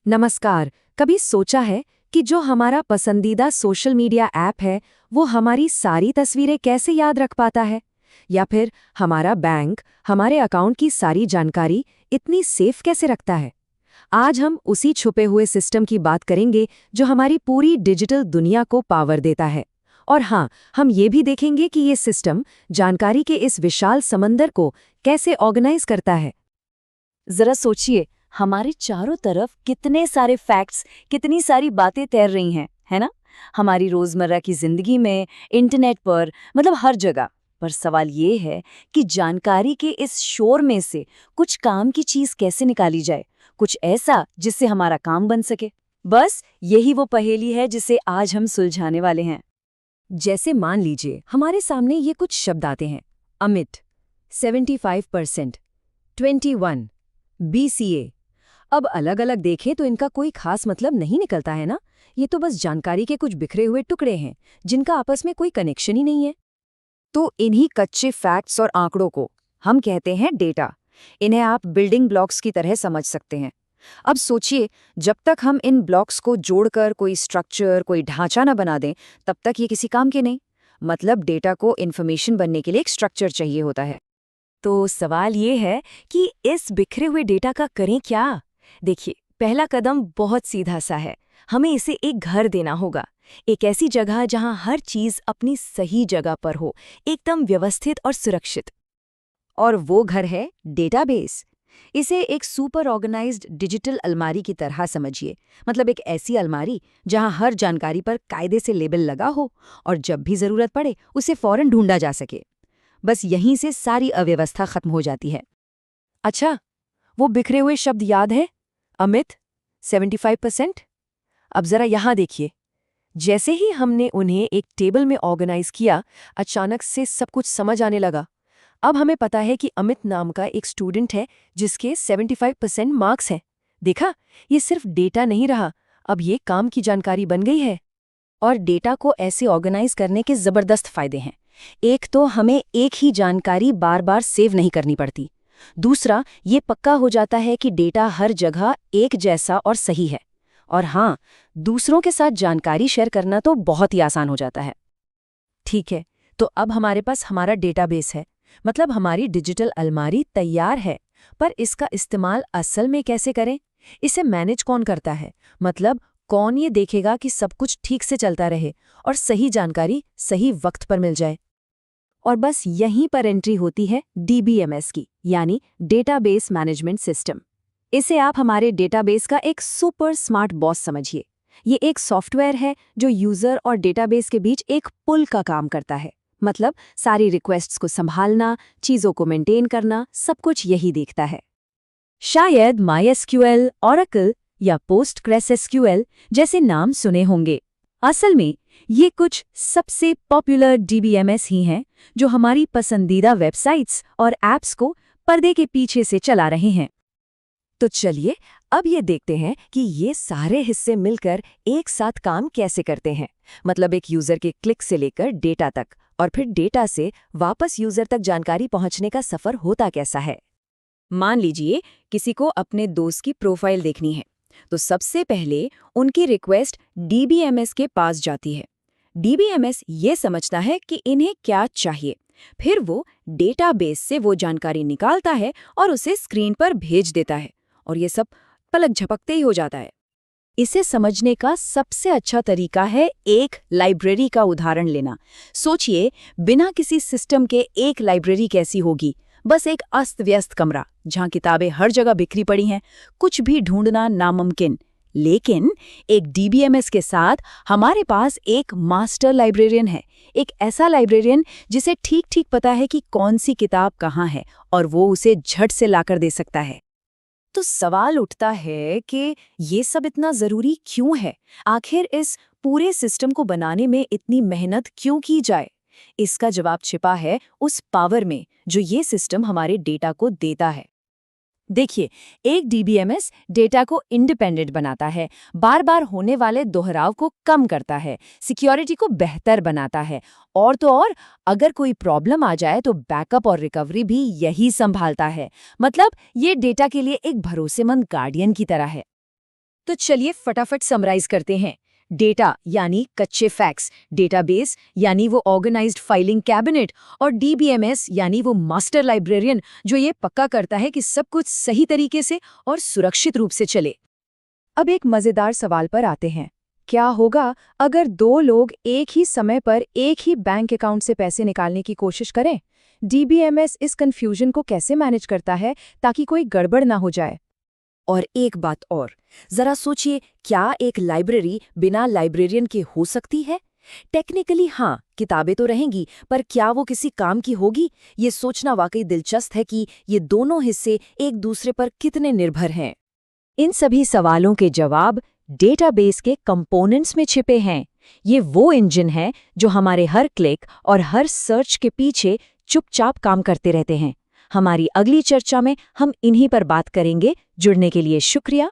नमस्कार। कभी सोचा है कि जो हमारा पसंदीदा सोशल मीडिया ऐप है वो हमारी सारी तस्वीरें कैसे याद रख पाता है? या फिर हमारा बैंक हमारे अकाउंट की सारी जानकारी इतनी सेफ कैसे रखता है? आज हम उसी छुपे हुए सिस्टम की बात करेंगे जो हमारी पूरी डिजिटल दुनिया को पावर देता है। और हाँ, हम ये भी देखेंगे कि ये सिस्टम जानकारी के इस विशाल समंदर को कैसे ऑर्गेनाइज करता है। जरा सोचिए, हमारे चारों तरफ कितने सारे फैक्ट्स, कितनी सारी बातें तैर रही हैं, है ना? हमारी रोजमर्रा की जिंदगी में, इंटरनेट पर, मतलब हर जगह। पर सवाल ये है कि जानकारी के इस शोर में से कुछ काम की चीज कैसे निकाली जाए, कुछ ऐसा जिससे हमारा काम बन सके। बस यही वो पहेली है जिसे आज हम सुलझाने वाले हैं। जैसे मान लीजिए हमारे सामने ये कुछ शब्द आते हैं। अमित 75%, 21, BCA। अब अलग अलग देखें तो इनका कोई खास मतलब नहीं निकलता है ना। ये तो बस जानकारी के कुछ बिखरे हुए टुकड़े हैं जिनका आपस में कोई कनेक्शन ही नहीं है। तो इन्हीं कच्चे फैक्ट्स और आंकड़ों को हम कहते हैं डेटा। इन्हें आप बिल्डिंग ब्लॉक्स की तरह समझ सकते हैं। अब सोचिए, जब तक हम इन ब्लॉक्स को जोड़कर कोई स्ट्रक्चर, कोई ढांचा न बना दें, तब तक ये किसी काम के नहीं। मतलब डेटा को इन्फॉर्मेशन बनने के लिए एक स्ट्रक्चर चाहिए होता है। तो सवाल ये है कि इस बिखरे हुए डेटा का करें क्या? देखिए, पहला कदम बहुत सीधा सा है। हमें इसे एक घर देना होगा। एक ऐसी जगह जहां हर चीज अपनी सही जगह पर हो, एकदम व्यवस्थित और सुरक्षित। और वो घर है डेटाबेस। इसे एक सुपर ऑर्गेनाइज्ड डिजिटल अलमारी की तरह समझिए। मतलब एक ऐसी अलमारी जहां हर जानकारी पर कायदे से लेबल लगा हो और जब भी जरूरत पड़े उसे फौरन ढूंढा जा सके। बस यहीं से सारी अव्यवस्था खत्म हो जाती है। अच्छा, वो बिखरे हुए शब्द याद है? अमित 75%। अब जरा यहां देखिए। जैसे ही हमने उन्हें एक टेबल में ऑर्गेनाइज किया, अचानक से सब कुछ समझ आने लगा। अब हमें पता है कि अमित नाम का एक स्टूडेंट है जिसके 75% मार्क्स हैं। देखा, ये सिर्फ डेटा नहीं रहा, अब ये काम की जानकारी बन गई है। और डेटा को ऐसे ऑर्गेनाइज करने के जबरदस्त फायदे हैं। एक तो हमें एक ही जानकारी बार बार सेव नहीं करनी पड़ती। दूसरा, ये पक्का हो जाता है कि डेटा हर जगह एक जैसा और सही है। और हाँ, दूसरों के साथ जानकारी शेयर करना तो बहुत ही आसान हो जाता है। ठीक है, तो अब हमारे पास हमारा डेटाबेस है, मतलब हमारी डिजिटल अलमारी तैयार है। पर इसका इस्तेमाल असल में कैसे करें? इसे मैनेज कौन करता है? मतलब कौन ये देखेगा कि सब कुछ ठीक से चलता रहे और सही जानकारी सही वक्त पर मिल जाए? और बस यहीं पर एंट्री होती है DBMS की, यानी डेटाबेस मैनेजमेंट सिस्टम। इसे आप हमारे डेटाबेस का एक सुपर स्मार्ट बॉस समझिए। ये एक सॉफ्टवेयर है जो यूजर और डेटाबेस के बीच एक पुल का काम करता है। मतलब सारी रिक्वेस्ट्स को संभालना, चीजों को मेंटेन करना, सब कुछ यही देखता है। शायद MySQL, Oracle या PostgreSQL जैसे नाम सुने होंगे। असल में ये कुछ सबसे पॉपुलर DBMS ही हैं जो हमारी पसंदीदा वेबसाइट्स और ऐप्स को पर्दे के पीछे से चला रहे हैं। तो चलिए अब ये देखते हैं कि ये सारे हिस्से मिलकर एक साथ काम कैसे करते हैं। मतलब एक यूजर के क्लिक से लेकर डेटा तक, और फिर डेटा से वापस यूजर तक जानकारी पहुंचने का सफर होता कैसा है। मान लीजिए किसी को अपने दोस्त की प्रोफाइल देखनी है, तो सबसे पहले उनकी रिक्वेस्ट DBMS के पास जाती है। DBMS ये समझता है कि इन्हें क्या चाहिए। फिर वो डेटाबेस से वो जानकारी निकालता है और उसे स्क्रीन पर भेज देता है। और ये सब पलक झपकते ही हो जाता है। इसे समझने का सबसे अच्छा तरीका है एक लाइब्रेरी का उदाहरण लेना। सोचिए, बिना किसी सिस्टम के एक लाइब्रेरी कैसी होगी? बस एक अस्त व्यस्त कमरा जहां किताबें हर जगह बिखरी पड़ी हैं, कुछ भी ढूंढना नामुमकिन। लेकिन एक DBMS के साथ हमारे पास एक मास्टर लाइब्रेरियन है। एक ऐसा लाइब्रेरियन जिसे ठीक ठीक पता है कि कौन सी किताब कहाँ है और वो उसे झट से लाकर दे सकता है। तो सवाल उठता है कि ये सब इतना जरूरी क्यों है? आखिर इस पूरे सिस्टम को बनाने में इतनी मेहनत क्यों की जाए? इसका जवाब छिपा है उस पावर में जो ये सिस्टम हमारे डेटा को देता है। देखिए, एक DBMS डेटा को इंडिपेंडेंट बनाता है, बार बार होने वाले दोहराव को कम करता है, सिक्योरिटी को बेहतर बनाता है, और तो और अगर कोई प्रॉब्लम आ जाए तो बैकअप और रिकवरी भी यही संभालता है। मतलब ये डेटा के लिए एक भरोसेमंद गार्डियन की तरह है। तो चलिए फटाफट समराइज करते हैं। डेटा यानी कच्चे फैक्ट्स, डेटाबेस यानी वो ऑर्गेनाइज्ड फाइलिंग कैबिनेट, और डीबीएमएस यानी वो मास्टर लाइब्रेरियन जो ये पक्का करता है कि सब कुछ सही तरीके से और सुरक्षित रूप से चले। अब एक मजेदार सवाल पर आते हैं। क्या होगा अगर दो लोग एक ही समय पर एक ही बैंक अकाउंट से पैसे निकालने की कोशिश करें? डीबीएमएस इस कंफ्यूजन को कैसे मैनेज करता है ताकि कोई गड़बड़ ना हो जाए? और एक बात और, जरा सोचिए, क्या एक लाइब्रेरी बिना लाइब्रेरियन के हो सकती है? टेक्निकली हाँ, किताबें तो रहेंगी, पर क्या वो किसी काम की होगी? ये सोचना वाकई दिलचस्प है कि ये दोनों हिस्से एक दूसरे पर कितने निर्भर हैं। इन सभी सवालों के जवाब डेटाबेस के कंपोनेंट्स में छिपे हैं। ये वो इंजन है जो हमारे हर क्लिक और हर सर्च के पीछे चुपचाप काम करते रहते हैं। हमारी अगली चर्चा में हम इन्हीं पर बात करेंगे। जुड़ने के लिए शुक्रिया।